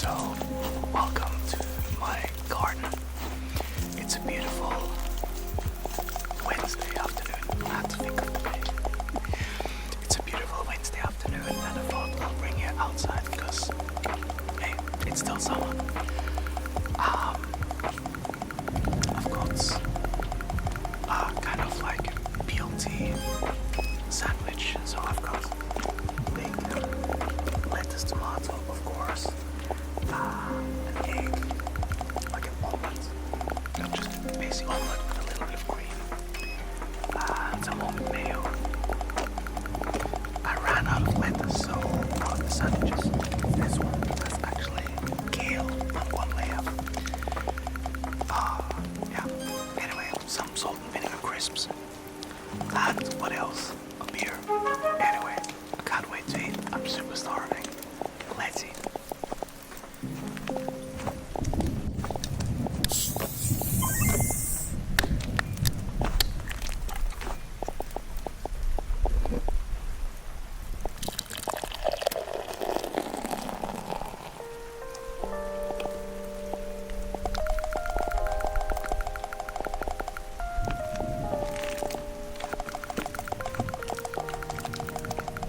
So, welcome to my garden. It's a beautiful Wednesday afternoon. I have to think of the day. It's a beautiful Wednesday afternoon, and I thought I'll bring you outside because, hey, it's still summer. I've got kind of like BLT sandwich. So I've got bacon, lettuce, tomato, of course, an egg, like an omelette, just a basic omelette with a little bit of cream, some homemade mayo. I ran out of lettuce, so one of the sandwiches, this one, has actually kale on one layer. Yeah. Anyway, some salt and vinegar crisps. And what else? A beer. Anyway, I can't wait to eat. I'm super starving. Let's eat.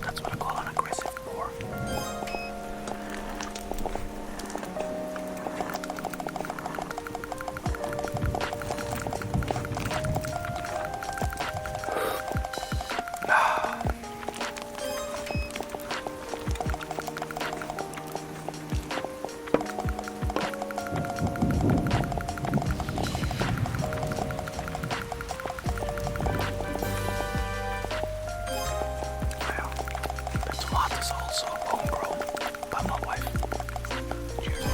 That's what I call an aggressive pour. Well, the tomatoes also homegrown by my wife. Cheers.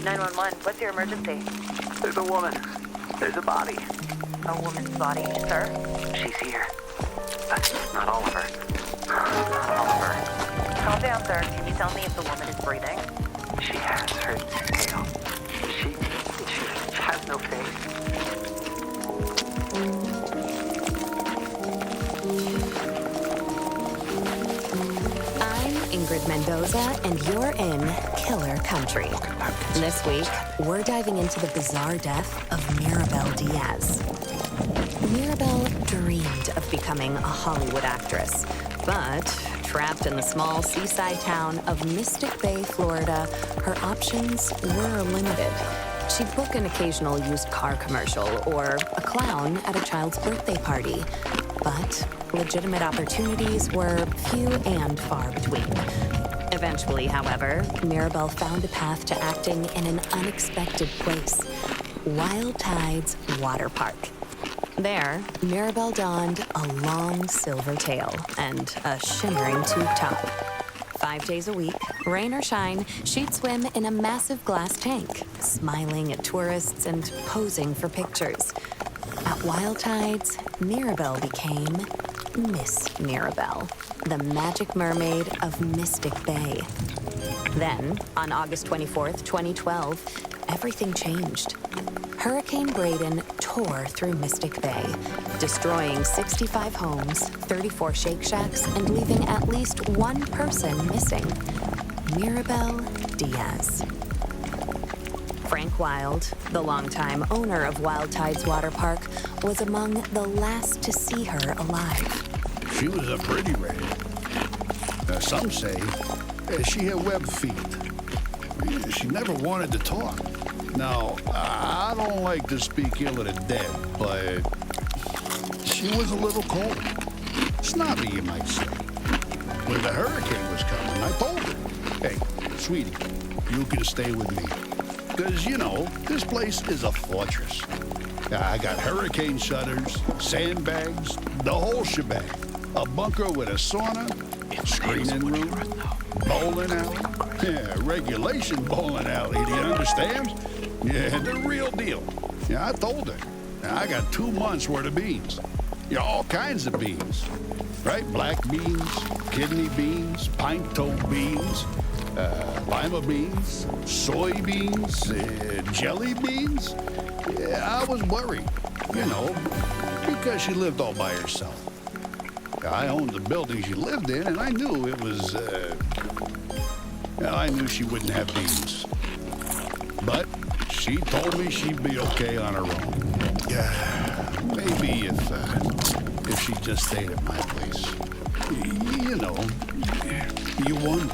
911, what's your emergency? There's a woman. There's a body. A woman's body, sir? She's here. That's not all of her. Not all of her. Calm down, sir. Can you tell me if the woman is breathing? She has her tail. She has no face. I'm Ingrid Mendoza, and you're in Killer Country. This week, we're diving into the bizarre death of Mirabel Diaz. Mirabel dreamed of becoming a Hollywood actress, but trapped in the small seaside town of Mystic Bay, Florida, her options were limited. She'd book an occasional used car commercial or a clown at a child's birthday party, but legitimate opportunities were few and far between. Eventually, however, Mirabel found a path to acting in an unexpected place, Wild Tides Water Park. There, Mirabel donned a long silver tail and a shimmering tube top. 5 days a week, rain or shine, she'd swim in a massive glass tank, smiling at tourists and posing for pictures. At Wild Tides, Mirabel became Miss Mirabel, the magic mermaid of Mystic Bay. Then, on August 24th, 2012, everything changed. Hurricane Braden tore through Mystic Bay, destroying 65 homes, 34 Shake Shacks, and leaving at least one person missing, Mirabel Diaz. Frank Wild, the longtime owner of Wild Tides Water Park, was among the last to see her alive. She was a pretty lady. Some say she had webbed feet. She never wanted to talk. Now, I don't like to speak ill of the dead, but she was a little cold. Snobby, you might say. When the hurricane was coming, I told her, hey, sweetie, you can stay with me. Because, you know, this place is a fortress. I got hurricane shutters, sandbags, the whole shebang. A bunker with a sauna, screening room, bowling alley. Yeah, regulation bowling alley, do you understand? Yeah, the real deal. Yeah, I told her. I got 2 months worth of beans. Yeah, all kinds of beans. Right? Black beans, kidney beans, pinto beans, lima beans, soybeans, jelly beans. Yeah, I was worried, because she lived all by herself. I owned the building she lived in, and I knew it was, I knew she wouldn't have beans. But she told me she'd be okay on her own. Yeah, maybe if she just stayed at my place. You wonder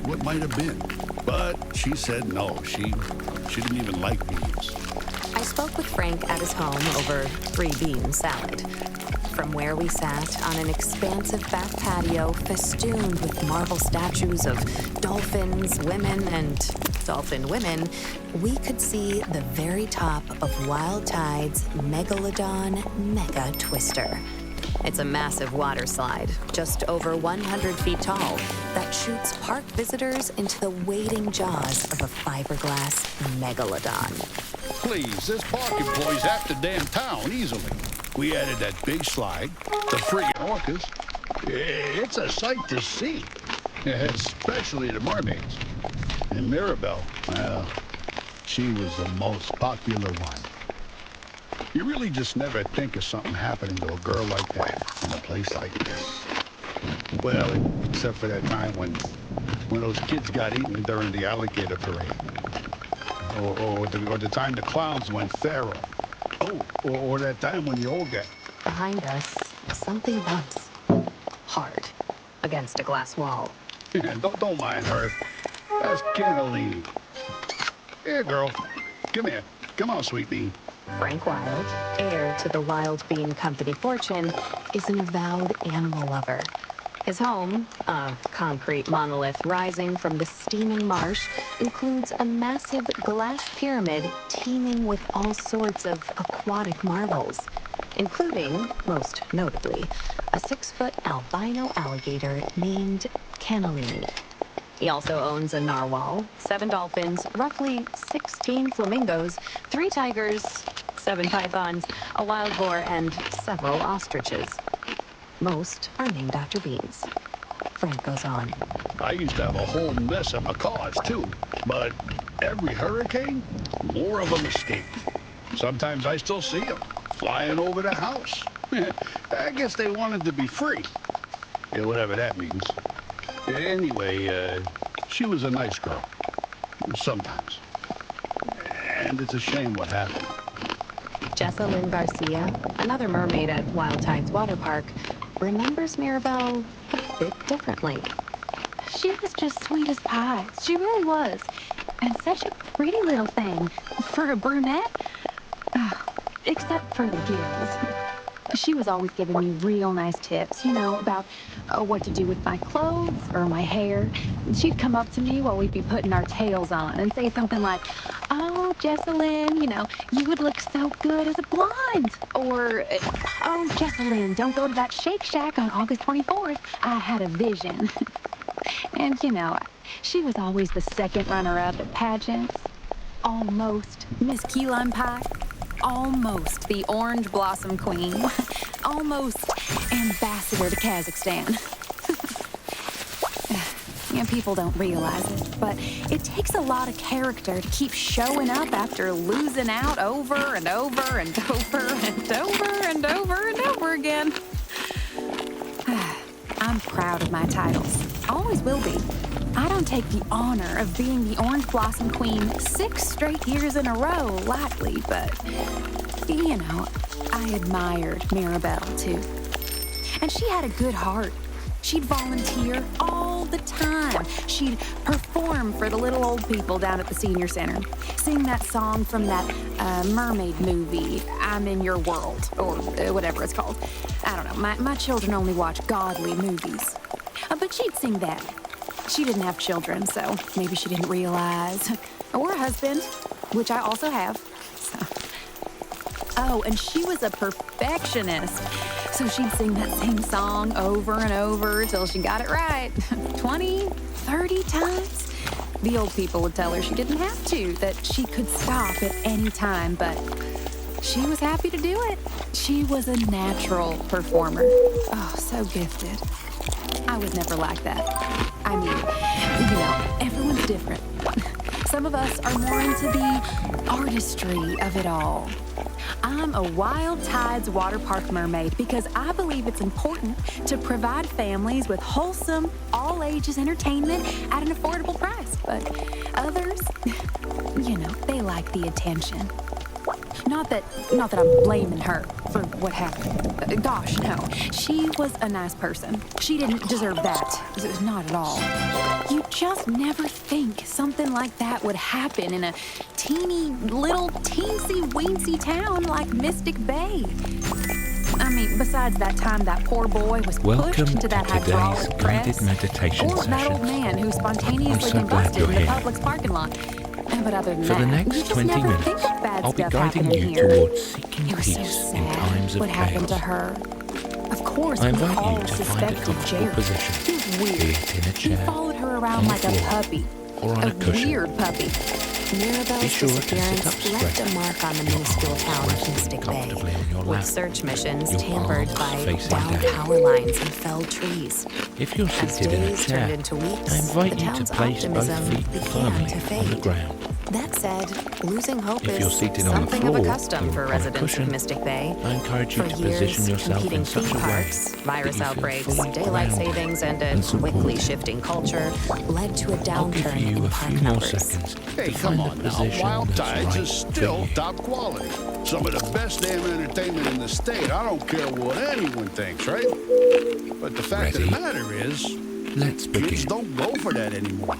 what might have been. But she said no, she didn't even like beans. I spoke with Frank at his home over 3-bean salad. From where we sat on an expansive back patio festooned with marble statues of dolphins, women, and dolphin women, we could see the very top of Wild Tide's Megalodon Mega Twister. It's a massive water slide, just over 100 feet tall, that shoots park visitors into the waiting jaws of a fiberglass megalodon. Please, this park employs half the damn town easily. We added that big slide, the friggin' orcas. It's a sight to see, especially the mermaids. And Mirabelle, well, she was the most popular one. You really just never think of something happening to a girl like that in a place like this. Well, except for that time when those kids got eaten during the alligator parade. Or the time the clowns went feral. Oh, or that time when the old guy... Behind us, something bumps. Hard. Against a glass wall. Yeah, don't mind her. That's cannellini. Here, girl. Come here. Come on, sweet bean. Frank Wild, heir to the Wild Bean Company fortune, is an avowed animal lover. His home, a concrete monolith rising from the steaming marsh, includes a massive glass pyramid teeming with all sorts of aquatic marvels, including, most notably, a 6-foot albino alligator named Cannellini. He also owns a narwhal, 7 dolphins, roughly 16 flamingos, 3 tigers, 7 pythons, a wild boar, and several ostriches. Most are named after beans. Frank goes on. I used to have a whole mess of macaws, too. But every hurricane, more of them escaped. Sometimes I still see them flying over the house. I guess they wanted to be free. Yeah, whatever that means. Anyway, she was a nice girl. Sometimes. And it's a shame what happened. Jessa Lynn Garcia, another mermaid at Wild Tides Water Park, remembers Mirabelle a bit differently. She was just sweet as pie. She really was. And such a pretty little thing for a brunette. Except for the gills. She was always giving me real nice tips, about what to do with my clothes or my hair. She'd come up to me while we'd be putting our tails on and say something like, "Oh, Jessalyn, you would look so good as a blonde." Or, "Oh, Jessalyn, don't go to that Shake Shack on August 24th. I had a vision." And, she was always the second runner-up at pageants. Almost Miss Key Lime Pie. Almost the Orange Blossom Queen. Almost Ambassador to Kazakhstan. People don't realize it, but it takes a lot of character to keep showing up after losing out over and over and over and over and over and over again. I'm proud of my titles. Always will be. I don't take the honor of being the Orange Blossom Queen 6 straight years in a row lightly, but, I admired Mirabelle, too. And she had a good heart. She'd volunteer all the time. She'd perform for the little old people down at the senior center. Sing that song from that mermaid movie, I'm in Your World, or whatever it's called. I don't know. My children only watch godly movies. But she'd sing that. She didn't have children, so maybe she didn't realize. Or a husband, which I also have. So Oh, and she was a perfectionist. So she'd sing that same song over and over till she got it right. 20, 30 times. The old people would tell her she didn't have to, that she could stop at any time, but she was happy to do it. She was a natural performer. Oh, so gifted. I was never like that. I mean, everyone's different. Some of us are more into the artistry of it all. I'm a Wild Tides water park mermaid because I believe it's important to provide families with wholesome, all-ages entertainment at an affordable price. But others, they like the attention. Not that I'm blaming her for what happened. Gosh, no. She was a nice person. She didn't deserve that. Not at all. You just never think something like that would happen in a teeny little teensy-weensy town like Mystic Bay. I mean, besides that time that poor boy was pushed into that hydraulic press, meditation or that old man who spontaneously so glad combusted you're in the here. Publix parking lot. But other than For the that, you next just 20 never minutes, think of bad I'll be stuff guiding happening you here. towards seeking It was so peace in sad times of what happened to chaos. her. Of course, I we invite all you to find a suspected comfortable Jared. position, He was be weird. it in a He chair, followed her on around the like a floor, puppy. or on a cushion. Weird puppy. Mirabelle's Be sure to sit disappearance up straight. left a mark on the Your minuscule arms town of resting Mystic Bay, comfortably on your with lap. search missions Your tampered arms by facing downed down. power lines and felled trees. If you're As seated in a days chair, turned into weeks, I invite the you to town's place both optimism feet began firmly to on the fade. ground. That said, losing hope If you're is seated on the something of a floor custom or for on a residents cushion, of Mystic Bay. I encourage you For to years, position yourself competing in such theme a way parks, that virus you feel outbreaks, fully daylight grounded savings, and a and supported. quickly shifting culture led to a I'll give downturn you in a park few more numbers. seconds Hey, to come find on a now. position Wild that's Tides right is for still you. top quality. Some of the best damn entertainment in the state. I don't care what anyone thinks, right? But the fact of Ready? the matter is, Let's kids begin. don't go for that anymore.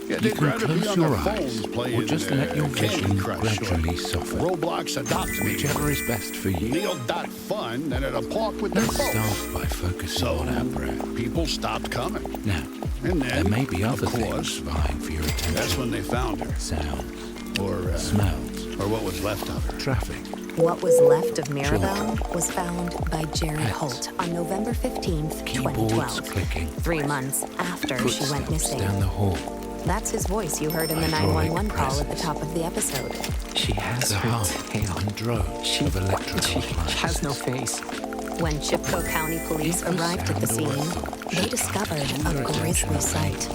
Yeah, You they'd can rather be close on their your phones eyes playing or just let your Candy vision Crush gradually or soften. Roblox Adopt Me. Whichever is best for you. Neil.fun than at a park with their Let's folks. start by focusing So on our breath. people stopped coming. Now, And there then, may be other of things course, vying for your attention. that's when they found her. Sounds, Or smells, or what was left of her. traffic. What was left of Mirabelle was found by Jared Pets. Holt on November 15th, Keyboards 2012, clicking. 3 months after she went Footsteps missing. down the hall. That's his voice you heard in the Hydraulic 911 call at the presses. top of the episode. She has The her hum tail. and droves She, of electrical she has no appliances. face. When Chippewa County police If the arrived at the sound or scene, thought they should discovered capture a your attention grisly away, sight.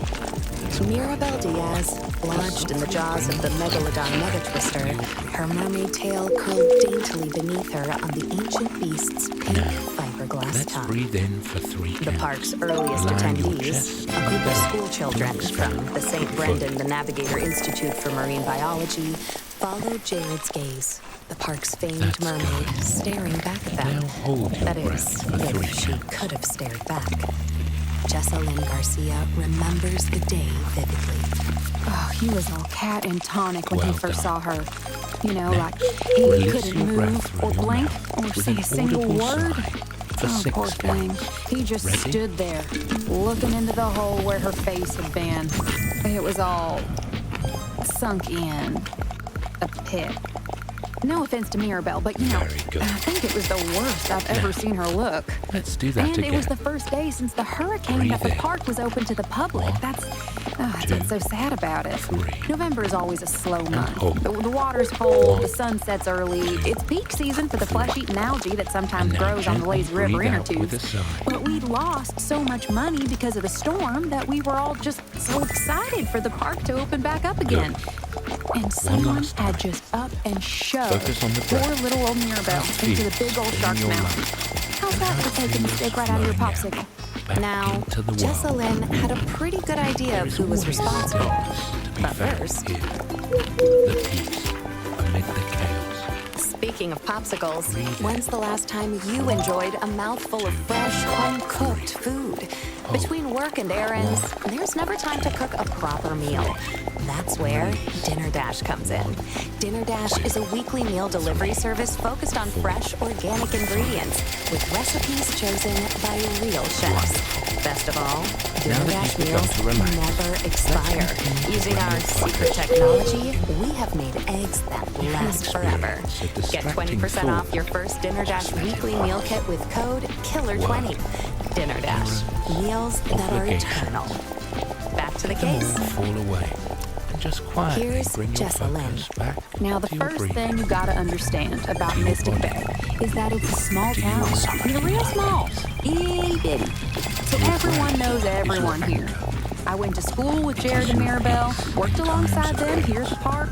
it's all Mirabelle right. Diaz, lodged in the jaws of the megalodon megatwister, her mermaid tail curled daintily beneath her on the ancient beast's pink Now, fiberglass Let's tongue. breathe in for 3 The counts. park's earliest Align your attendees, chest a and group of belly. school children Legs from down. the St. Foot. Brendan the Navigator Institute for Marine Biology, followed Jared's gaze, the park's famed That's mermaid good. staring back at them. Now hold your That is, breath for 3 if she counts. could have stared back. Jessalyn Garcia remembers the day vividly. Oh, he was all cat and tonic when Well he first done. saw her. You know, Now, like he release couldn't your breath move through or your blink mouth or with say an a single audible word. sigh for Oh, 6 poor thing. counts. He just Ready? stood there, looking into the hole where her face had been. It was all sunk in. A pit. No offense to Mirabelle, but Very good. I think it was the worst I've ever seen her look. Let's do that And again. it was the first day since the hurricane Breathe that the in. park was open to the public. One, That's two, what's so sad about it. 3. November is always a slow month. hold. The water's cold, One, the sun sets early. It's peak season for the flesh-eating algae that sometimes And now grows on the gently lazy river breathe inner out with a tubes. sigh. But we lost so much money because of the storm that we were all just so excited for the park to open back up again. And someone last time. had just up and shoved Focus on the poor breath. little old Mirabelle Feel into the big old in shark's your mouth. lungs. How's that for taking the stick right out of your Flowing out. popsicle? Back Now, into the world. Jessalyn had a pretty good idea There of is who was always responsible. stillness to be But found first- here. The peace amid the chaos. Speaking of popsicles, Breathe in. when's the last time you enjoyed a mouthful of fresh, home-cooked food? Between work and errands, there's never time to cook a proper meal. That's where Dinner Dash comes in. Dinner Dash is a weekly meal delivery service focused on fresh, organic ingredients with recipes chosen by real chefs. Best of all, Dinner that Dash you've begun meals to relax, never expire. Using our secret technology, we have made eggs that last forever. Experience at the Get distracting 20% thought. off your first Dinner Dash weekly meal kit with code KILLER20. Dinner Dash. Meals that are Obligation. eternal. Back to the Come on, case. fall away. And just quietly Here's bring your Jessa Lynn. focus back Now, the to your first breathing. thing you gotta understand about Your Mystic body. Bay is that it's a small Do you town. want I mean, real small. Itty bitty. So everyone knows everyone here. I went to school with Jared and Maribel, worked alongside them here at the park.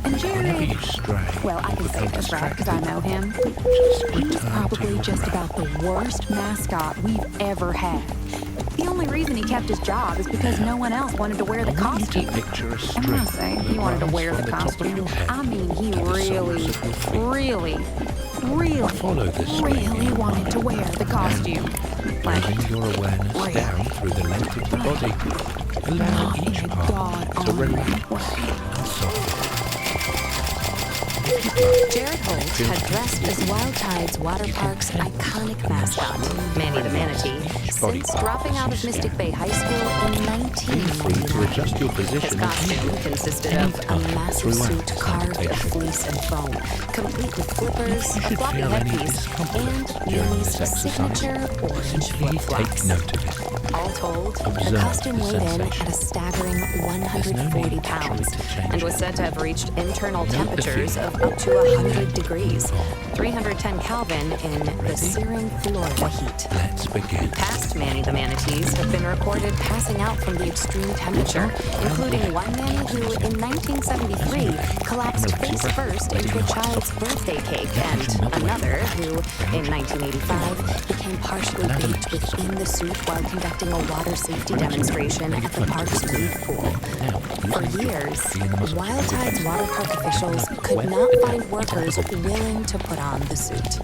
And Whenever you Jared, stray, well, I can you say become this right because I know him. Just He's return to probably your just breath. about the worst mascot we've ever had. The only reason he kept his job is because no one else wanted to wear the I want you to costume. picture a And string when I say he wanted to that wear runs the from top of costume, your head I mean he to the really, soles of your feet. really Follow the string really wanted to wear the costume. Like, bringing your awareness really. down through the length of the body. Allow not in each a part to God-honoring relax way. and soften. Jared Holt had dressed as Wild Tide's water park's iconic mascot, Manny the Manatee, since dropping out of Mystic Bay High School in Feel free to 1999. adjust your His position as costume needed. consisted of a massive throughout suit the carved of meditation. fleece and foam, complete with flippers, You a should floppy feel any headpiece, discomfort and during Manny's this exercise. signature orange Simply flip-flops. take note of it. All told, the Observe costume the weighed in sensation. at a staggering There's no 140 need to try pounds to change and was it. said to have reached internal Note the temperatures feeling. of up to 100 degrees, 310 Kelvin in the Ready? searing Florida heat. Let's begin. Past Manny the Manatees have been recorded passing out from the extreme temperature, including one Manny who, in 1973, collapsed face first into a child's birthday cake, and another who, in 1985, became partially baked within the suit while conducting a water safety demonstration at the park's wave pool. For years, Wild Tide's water park officials could not find workers willing to put on the suit.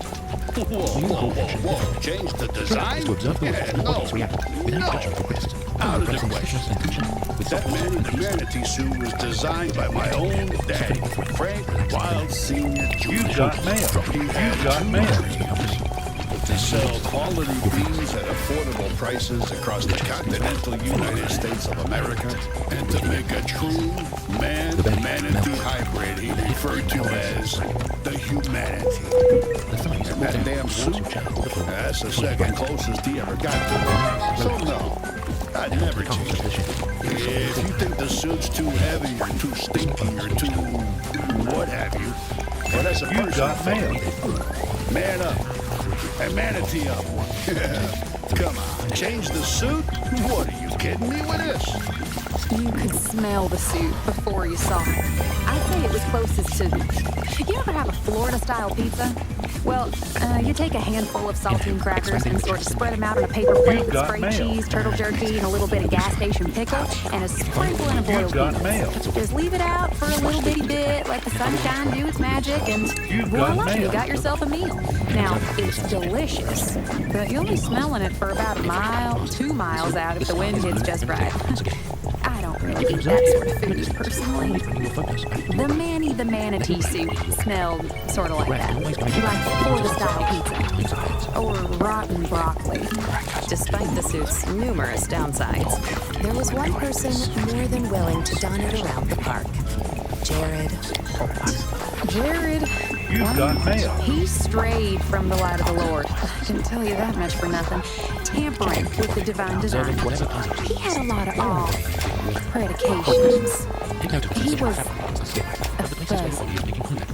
Whoa. Change the design? To observe the way Yeah, your no. bodies react without judgment or criticism. Out of the Pressing question. sufficient attention with That Manny the Manatee suit was designed by my own daddy, Frank Wild Sr. Jr. You've got mail. He had You've got two mail. dreams: to sell quality beans at affordable prices across the continental United States of America, and to make a true man-manatee hybrid he referred to as the humanity. And that damn suit, that's the second closest he ever got to it. So no, I'd never change it. If you think the suit's too heavy or too stinky or too what have you, well, that's a You've personal got mail. thing. Man up. And manatee up. Come on, change the suit? What, are you kidding me with this? you could smell the suit before you saw it. I'd say it was closest to... You ever have a Florida-style pizza? Well, you take a handful of saltine crackers and sort of spread them out on a paper plate You've with got spray mail. cheese, turtle jerky, and a little bit of gas station pickle, and a sprinkle and a boiled You've got peanuts. mail. Just leave it out for a little bitty bit, let the sunshine do its magic, and You've got voila, you mail. got yourself a meal. Now, it's delicious, but you'll be smelling it for about a mile, 2 miles out if the wind hits just right. I don't really eat that sort of food personally. The Manny the Manatee suit smelled sort of like that. Like Florida-style pizza. Or rotten broccoli. Despite the suit's numerous downsides, there was one person more than willing to don it around the park. Jared Holt. Jared, You've got mail. he strayed from the light of the Lord. I can tell you that much for nothing. Tampering with the divine design. He had a lot of predications. He was a fuzzy.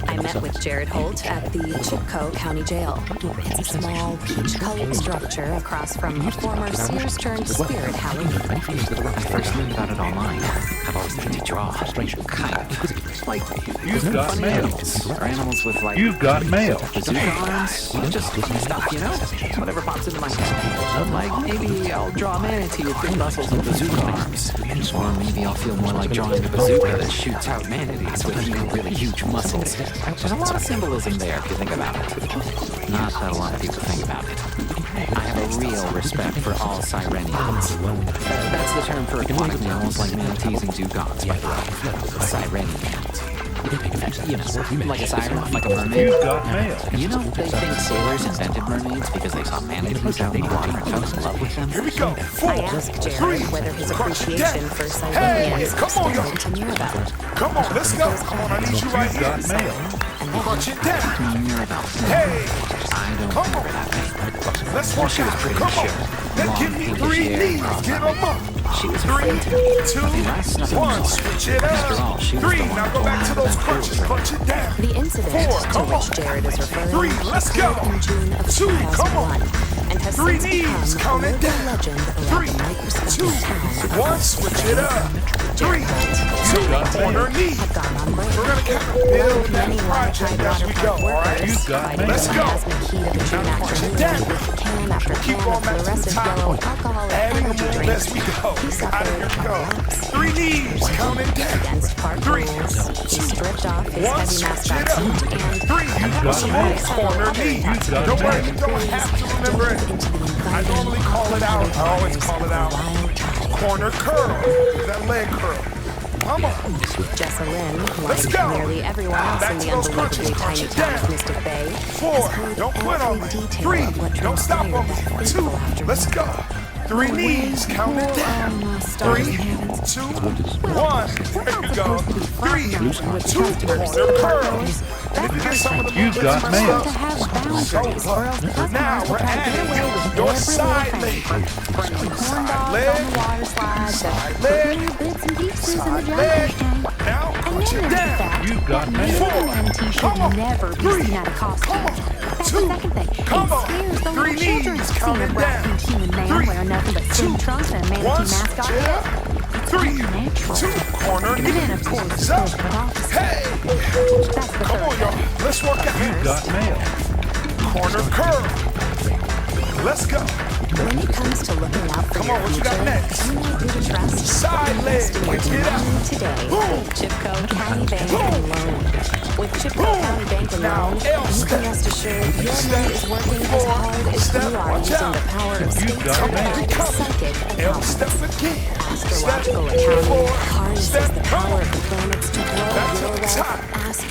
I met with Jared Holt at the Chipco County Jail. It's a small, peach-colored structure across from a former Sears-turned-Spirit Halloween. I first learned about it online. I've always tried to draw. Kind of. Like, You've got funny mail. animals. Or animals with, like, You've got mail. bazooka arms. Just funny stuff, you know? Whatever pops into my head. Like, maybe I'll draw a manatee with big muscles and bazooka arms. Or maybe I'll feel more like drawing a bazooka that shoots out manatees with, really huge muscles. There's a lot of symbolism there if you think about it. Not that a lot of people think about it. I have a real respect for all sirenians. That's the term for aquatic animals like manatees and dugongs, by the way. Sirenians. You know, like a siren, like a mermaid. You've got mail. You know, they think sailors invented mermaids because they saw manatees out in the water and fell in love with them. Here we go. I 4, asked 3. Jared whether his appreciation for Sirenians come on, extended to Mirabelle. Come on, let's go. Come on, I need you right You've here. got mail. And then Punch it down. Mirabelle. Hey, I don't come remember on. that name. Let's work She was out. pretty Come sure. on. Then Long, give me pinkish 3 hair, knees. crossed Get my them up. She was 3, afraid to me. 2, I mean, that's nothing 1. wrong. Switch it After all, up. she was 3. the one Now go back to who those had crunches. that Punch it down. the incident 4. to Come on. which Jared is referring 3. Let's go. occurred in June of 2. Come on. 2001 and has 3 since knees. become Count a it local down. legend around 3, the microscopic 2, town 1. Switch it up. 3, 2. Corner knee. had gone on break. We're gonna kind of build Many that large project as we go. All right. You got Fighting mail. Let's in go. the asthma heat of a June Now punch it down. afternoon with can after Keep can going of back to the fluorescent top. yellow alcoholic Adding energy them drinks. as we go. He Out suffered here we go. collapse. 3 knees. Count it down. Against park 3, rules, he stripped off his 1. heavy Switch mascot it up. suit and 3. Some more corner knee. Don't worry, you don't have to remember it. I normally call it out. I always call it out. Corner curl. That leg curl. Come on. Jessalyn, Let's like go. nearly everyone else Back in to the those unbelievably crunches. Punch tiny it town of down. Mystic Bay, 4. has heard Don't quit every on me. detail 3. of what Don't stop on me. transpired that 2. fateful afternoon. Let's go. 3 knees. Count it down. 3, 2, 1. There you go. 3, 2. Corner curls. And if you get some of the You movements got messed mail. up, To have so boundaries, or else the what? customers Now will we're try to get away adding with your every side little leg. thing. Bringing corn Side dogs on leg. the water slide, Side the leg. little bits and pieces in the Side jellyfish leg. tank. Now And punch then it there's the down. fact You that got mail. humanity should Come on. never be 3. seen out of costume. Come on. That's 2. the second thing. Come It on. scares the 3 little children knees. to see Count a it black down. human man 3, wearing nothing but 2, swim trunks and a 1. manatee Switch mascot. it up. 3, Unnatural. 2. Corner And knee. then, of course, the Up. corporate office. Hey. That's the Come third on, y'all. thing. Let's work out. Got mail. Corner curl. Let's go. When it comes to looking out for Come your on, what you got future, next? you need to trust Side leg. investing your Get out. money today Boom. with Chipco County Bank Boom. and Loan. With Chipco Boom. County Bank and Now, Loan, L you step. can rest assured your Step. money is working as 4. hard as Step. you are Watch using out. the power of You state got mail. psychic L accounting. step again. Astrological Step. accounting 4. harnesses Step. the Come power on. of the planets to grow Back to your the wealth top.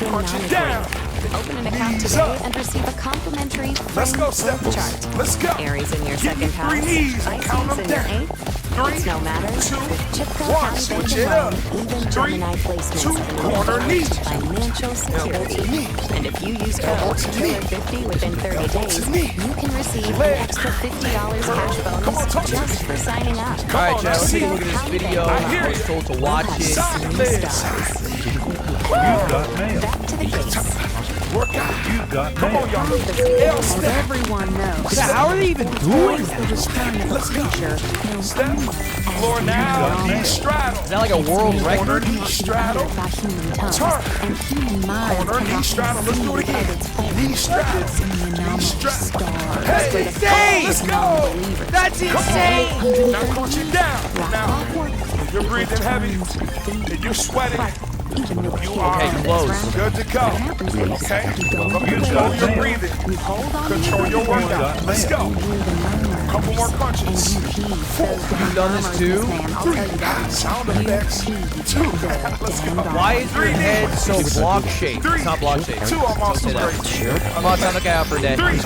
Punch it down. astronomically. Open an account Knees today up. and receive a complimentary Let's go, frame Step. birth chart. Let's go. Aries in your Give me second house, 3 knees and count Pisces them in your down. eighth. 3, It's no matter. 2, With Chipco 1. County Switch Bank it and up. Loan, even 3, Gemini placements 2. have Corner knee. financial security. And if you use Elbow code to knee. Killer50 within 30 Elbow days, to knee. you can receive Leg. an extra $50 cash Come on, bonus talk to me. just for signing up. Come Alright, on, Chad, let's see. take a look at this video. I I hear was you. told to watch it. Side Three leg. stars. You got mail. Back to the case. Work out. You got Come on, mail. y'all. L As step. everyone knows, Yeah, how are they even doing the that? return of a Let's go. creature known Step. only Floor now. got Knee mail. straddle. Is that like a world Corner record? knee straddle. by human tongues, Turn. and human minds Corner knee cannot straddle. Let's do it conceive again. of its full Knee straddle. in the Knee anomalous straddle. stars. Hey, for the insane! Let's go. non-believers. That's insane! Now punch it down. Now, you're breathing heavy and you're sweating. Even with You kids are in the close. background, good to go. what happens is Okay? you go into the You way, got Control your mail. breathing. you hold on Control to your the workout. Let's go. you hear the murmur, Couple more and punches. you heed those You've done this murmurs, too? man, I'll tell you that. Sound effects. 2. Let's go. Why is your 3 head knees. so block shaped? 3, It's not block shaped. 2. I'm also Say that. great. I'm about to look out for a day. 3,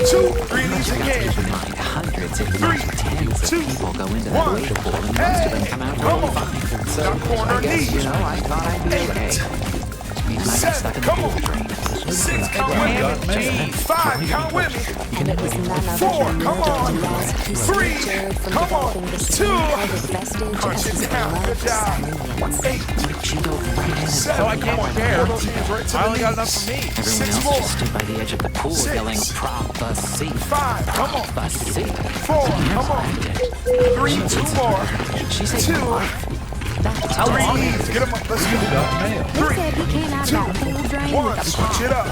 2. 3 knees again. Hundreds, if 3, not tens, 2, of people go into that 1. wager pool, and most of them Hey, come out come really on. fine. So Now corner I guess, knee. I thought I'd be okay. 8, I might get 7. stuck in the Come pool on. drain. 6. Count with me. 5. Count with me. And it was none other 4. than Come Murdo on. Diaz who 3. saved Jared from Come developing on. the 2. same kind of vestige Punch as it his down. Good beloved job. Stimulants. 8. She go right in and 7. So I can't Come on. compare. Pull those hands right to I the only got knees. enough for me. everyone 6 else more. just stood by the edge of the pool 6. yelling, prophecy. 5. Come on. Prophecy. 4. Come on. 3. 2 more. She said 2. how 3 long? knees. Get them up. Let's You go. got mail. He 3, said he came out of that pool drain 1. with a Switch it up.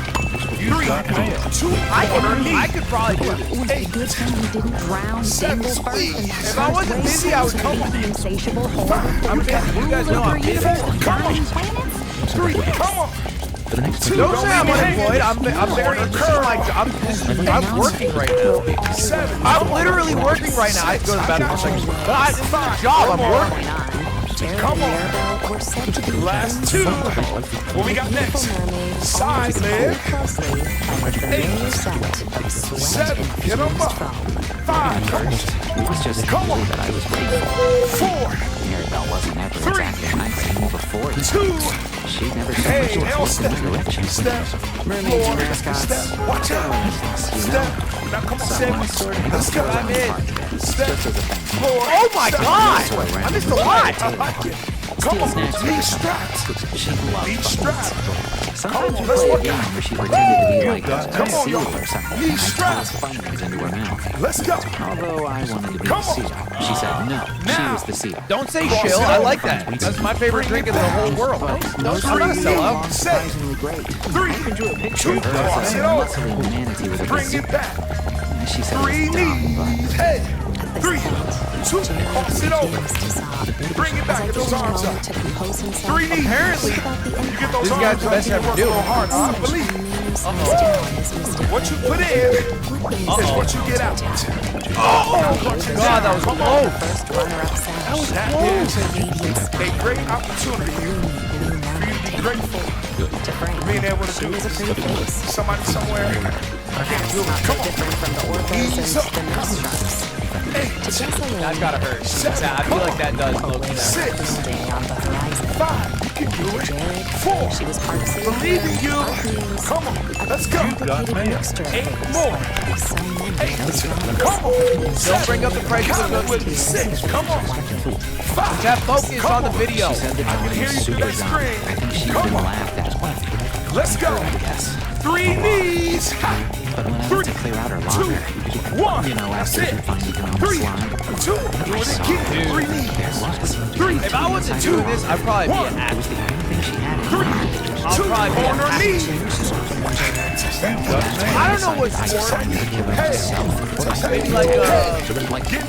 You 3, got mail. 2. I Corner knee. could probably do this. It was a good thing he didn't drown 7. Dingle first and If I wasn't busy, I would come the on. insatiable hole. 5. I'm busy. You guys know I'm busy. Come on. Planets? 3. Come on. For the next 2. Don't say I'm unemployed. I'm very interested in my job. I'm working right now. 7. I'm literally working right now. I have to go to the bathroom for a second. But it's not a job. I'm working. Jared Come and on. Mirabelle were said to be Last two. What we got next? Side leg. Closely by the familiar scent of sweat Seven. and Get 'em fused up. foam. 5. Come on. It was just Come usually on. that I was grateful. 4. Mirabelle wasn't ever 3. exactly nice to me before. 2. She'd never so Hey, much as L looked in step. my direction. Step. Mermaids Floor. and mascots. Step. Watch out. You Step. know, Now come on, someone 7. sort of Let's go. helped I'm her in. out part of it, Step. just as a thing. Floor. Oh my Step. God! So I ran I missed a with lot. I like it. Come Steal on. snacks Knee for straps. She loved Knee buttons. straps. Sometimes we let's play a work game out. where she pretended to be like Come a on, seal y'all. or something. Knee And I'd straps. toss fingers into her mouth. Let's go. Although I wanted to be Come the on. seal, she said no. She Now. was the seal. Don't say chill. I like that. That's my favorite drink in the whole world. I'm not a sellout. Surprisingly great. 3. I drew a picture of her Cross as it a over. muscly manatee with a Bring bazooka. it back. She said 3 it was dumb, knees. but Hey. At 3. this 2. point, Cross it over. begins to sob. Bring it As back. I Get give those him a arms moment up. to compose himself, 3 knees. Apparently, think about the You get impact those This arms guy's the up. best You ever work a doing little it. harder. I believe. What you put in is what you get out. God, that was close. First runner-up sound. That is a great opportunity for you to be grateful To Frank, for being able to she do was a pretty face. somebody somewhere. I can't do it. Not Come so on. different from the orthos Ease and up. the nurse sharks. To Jessalyn, That gotta hurt. I feel like that does low key. 6. day on the horizon. 5. You can do it. Jared, 4. she was part Savior, Believe in you. part Muse, Come on. Let's go. complicated mixture of 8 things. more. So many 8. of those wrongs. Come on. Don't bring up the prices of Count with me. goods. 6. Come on. 5. Have focus on the video. she said the I can drawing hear was you through super that dumb. screen. I think she Come even on. laughed at it. Let's go. Yes. 3 knees. But when I went to clear out her locker, 1. you know, That's after she it. finally got on the 3. slide, 2. Do I it saw again. her. 3 There knees. was. 3. If I wasn't doing this, I'd probably be an It actor. was the only thing she had in 3. mind. I'll 2. probably be On her an knees. I don't know what's more. Decided to kill Hey. herself. Maybe like a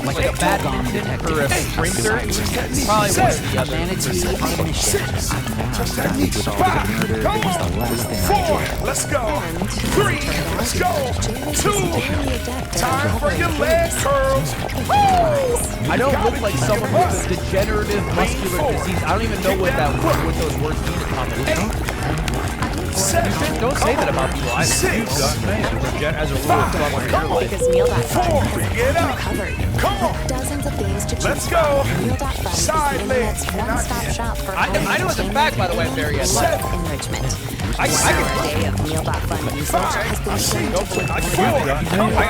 Like a a badminton or a sprinter. Probably one or the other. manatee on a mission. Touch that knee. 5. Come on. 4. Let's go. 3. Let's go. 2. Time for your leg curls. I don't look like someone with a degenerative muscular disease. I don't even know what those words mean in combination. 7. Don't say that about people. I 6. as a rule throughout my entire life. Because Meal.fun 4. has Get up. covered. Come on. Dozens of things to choose Let's go. from. Meal.fun is Side the leg. internet's one-stop shop for I know it's a fact, by the way, I'm very athletic. enrichment. I One can- hour a day of Meal.fun usage has been shown to keep I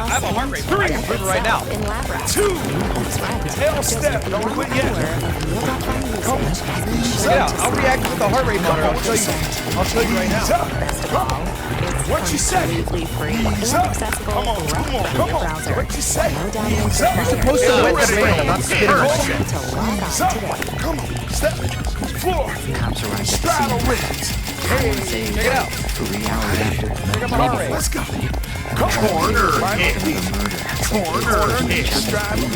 have a heart rate. I can prove it right now. in lab rats. 2. That's right. L step. Don't quit Hour yet. of Meal.fun usage has been shown Check it out. to I'll react with the heart rate monitor. I'll show you right now. Best of all, it's What you say? completely free and up. accessible Come on, right come on, from come your on. browser. What you say? No download Ease up. required. Supposed to wet the rain, not spit it Tell on. them to log on Ease up. today. Come on. Step. Floor. Cops arrived at the Straddle scene. with it. Say Check it out. 3 hours after. Check out my heart rate. Let's go. Come on. Corner hit. Corner hit. Straddle.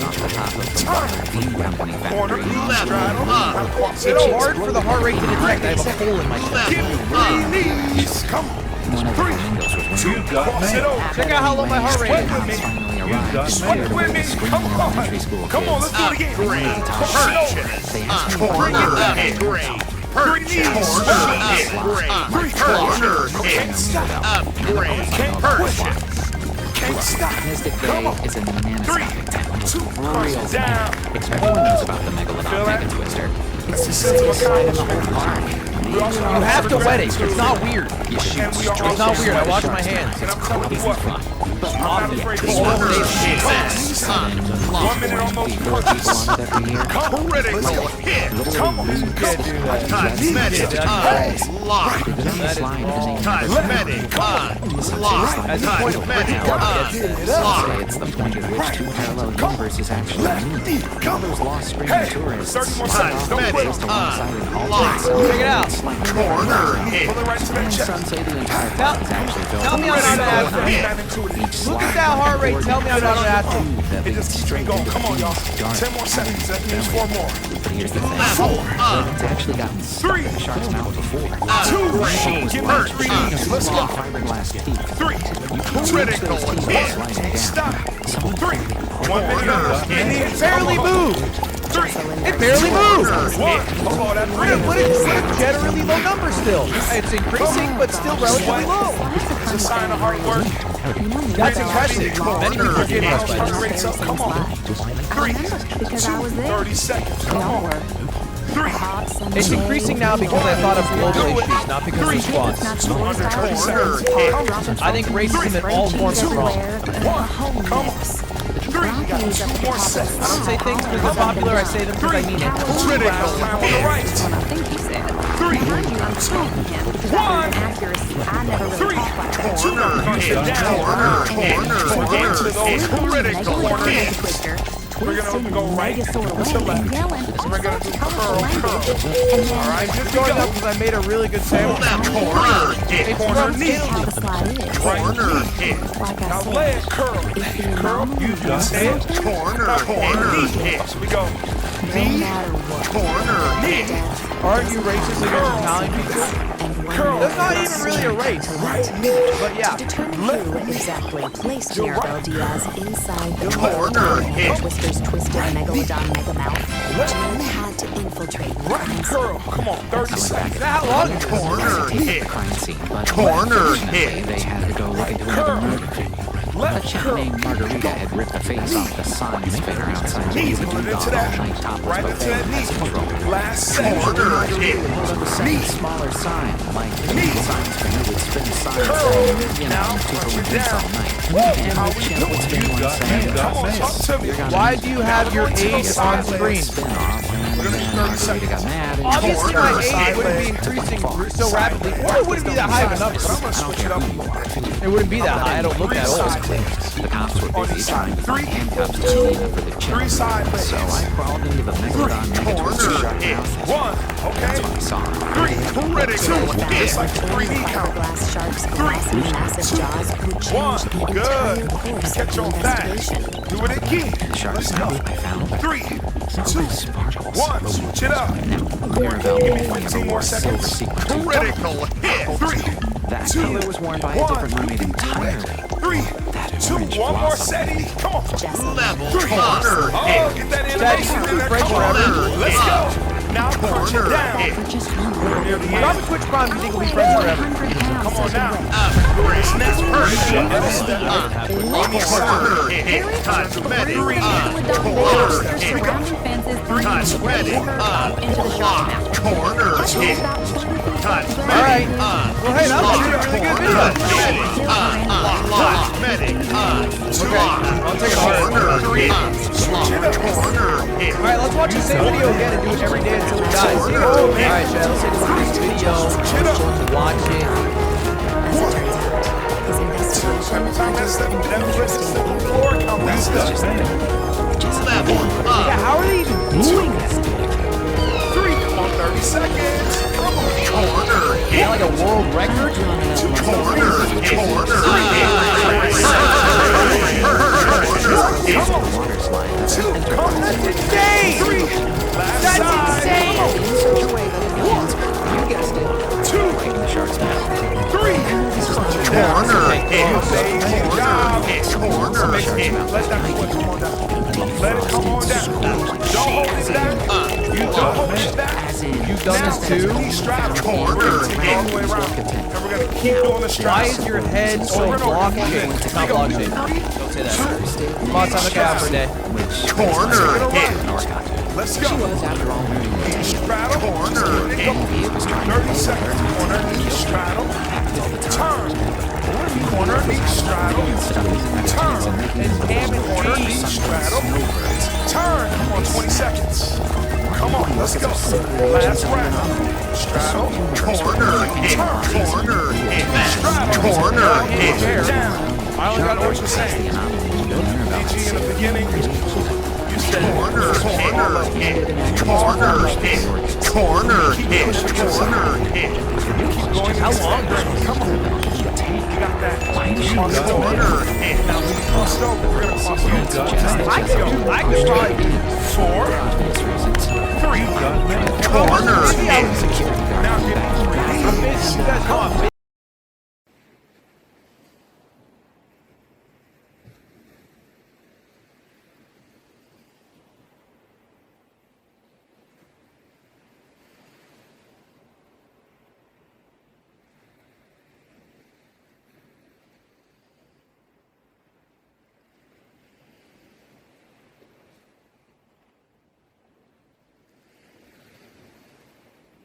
Corner. Straddle. Cross it It's over. hard for the heart rate to detect. I have a hole in my chest. Give me 3 knees. Come on. One of the flamingos was 2. Cross it over. Check out how low my heart rate Sweat is. with me. finally arrived. Sweat with me. Come on. Come on. Let's do it again. Cross it over. They asked me Bring it back. 3 knees. Can't stop. Can't push it. Can't stop. Mystic Come Bay on. is a 3, nanoscopic town. 2. Cross it down. Everyone knows about the Feel megalodon that? mega twister. That's the sense of accomplishment. We also You have to wet it. It's not weird. You should And we are It's not also weird. I wash my hands. And I'm telling you what, I'm not afraid to Corner hit. then 1 minute almost people purchase. on it every year. Critical hit. Come on. Can't do that. Cosmetic unlock. The giant slime in the name of Cosmetic unlock. As a point of Cosmetic say unlock. it's the point at which two parallel universes actually meet. All those lost spring Hey, tourists 30 more seconds. Don't quit. just alongside an Unlock. alternate Check it out. Corner hit. Pull it right to that And chest. some say the entire plot is actually built Tell me I'm not an athlete. Look at that heart rate. Tell me I'm not an athlete. It just keeps me going. Come on, y'all. 10 more seconds. That means 4 more. But here's the thing. 4. It's actually gotten stuck in a shark's mouth before. 2. Give me 3 knees. Let's go. Fiberglass teeth. 3. Critical hit. Stop. 3. 1 minute. It barely moved. also in It their barely moves. One. Oh, that What a generally low number still. It's increasing, but still relatively low. It's a sign of hard work. That's impressive. Many people get impressed by Heart this. rate's up. Come on. I remember because I was there. 30 seconds. We Come all on. were. It's increasing now because I thought of global issues, not because of squats. Not the worst I was. I think racism in all forms is wrong. Come on. Rockies up at the top of the I don't say things because they're popular, I say them because I mean it. Critical. Time on the right. That's what I think he said. Mind you, I'm talking him because that was an accuracy I never really talked like that. Punch it down. Get to those critical hits. We're gonna go right to left. We're gonna do curl. All right, just going up because I made a really good sandwich. Corner hit. It's Corner from knee. How the slide is. Corner hit. Like I Now said, leg curl. Curl. You got Head. it. Corner knee hits. We go. no Knee. matter what, Corner knee. Aren't you racist against Italian people? Curl. That's not even really a race. But yeah. determine who exactly placed Mirabel Diaz inside the Corner hit. Twister's twisted megalodon mega mouth. Jen had to infiltrate Right curl. Come on. 30 seconds. How long is this? Corner The hit. crime scene, but Corner unfortunately, hit. they had to go look into another murder. A Left chap curl. named Margarita had ripped the face off the sign spinner outside the Knees. Blue Put it Dog into all that. night topless Right into buffet that pest control. knee. Last second. Corner hit. Hold up a second Knee. smaller sign, like the Knee. sign spinner would spin signs Curl. saying, you know, Now, people punch would it miss down. all night. Woo. And How the we chip doing? would spin You one got saying, mail. Come on. Talk to me. Why do you have your age on screen? spin off, and We're gonna then do 30 Margarita seconds. got mad and Obviously, my Corner, age side wouldn't be leg. increasing so rapidly, or it wouldn't be that high of a number. I'm gonna switch it up. It wouldn't be that high. I don't look that old. the cops were On busy each trying to side. find handcuffs to Lena for the Three children. side legs. So I crawled into the megalodon mega twister Corner shut hit. mouth. One. Okay. I saw him. Three. Critical hit. It's like a 3D count. fiberglass shark's glossy, massive jaws would One. change the entire Good. course of Catch the your back. investigation. Do it again. The shark's Let's go. mouth I found. 3, 2, Sparkles. 1. Switch it up. Mirabel Give me only 15 ever more wore silver seconds. sequin. Critical hit. 3, That 2, color was worn by a different mermaid entirely. 3, That 2. orange One more blossom. SETI. Come on. Level 3. corner Oh, hit. get that Dad, animation you in can there. French Come on. forever. Let's go. Now punch it down. We're near the Drop end. a Twitch Prime, you think we'll be friends forever? Come on now. Next person. Corner hit. Cosmetic. Surrounding fences, Cosmetic. into the shark mouth. Corner hit. All right. Well, hey, that was a really good video. Cosmetic. Okay, I'll take it hard. Corner hit. All right, let's watch the same video again and do it every day until we die. All right, Chad, let's take a look at this video. Watch it. As it turns out, his investigation Every time produced an that interesting foot theory. floor count, that's just Level Yeah, up. how are they even doing this? 3. Come on, 30 seconds. Come on. Corner Is hit. that like a world record? Corner hit. Corner Come on. Water slide. 2. Come on. That's insane! 3. Last That's side. insane! In such a way that it feels, you guessed it, 2. right in the shark's mouth. 3. Corner hit. Amazing job. Corner hit. Let that foot come on down. Let it come on down. Don't hold it back. You don't hold it back. As in, You've done Now, this too? knee straddle. Corner We're gonna take it all the way hit. around. And we're going to keep doing the Why straddle. is your head so block shaped? It's not block shaped. Don't say that. Come on, time to get out for a day. Corner hit. Let's go. after all, moving Straddle. Corner hit. it was trying 30 seconds. Corner, knee straddle. Turn. Corner, knee straddle. Turn. Corner, knee straddle. Turn. Come on, 20 seconds. Come on, let's go. Last round. Straddle. Corner hit. Corner hit. Straddle. Corner hit. Down. I only got what you're saying. PG in the beginning. You said Corner hit. Corner hit. Corner hit. Corner hit. going how long? Come on. You got that. Corner hit. Now we crossed over. We're gonna cross over. I could probably do 4, 3. Corner hit. Now get 3. You guys know I'm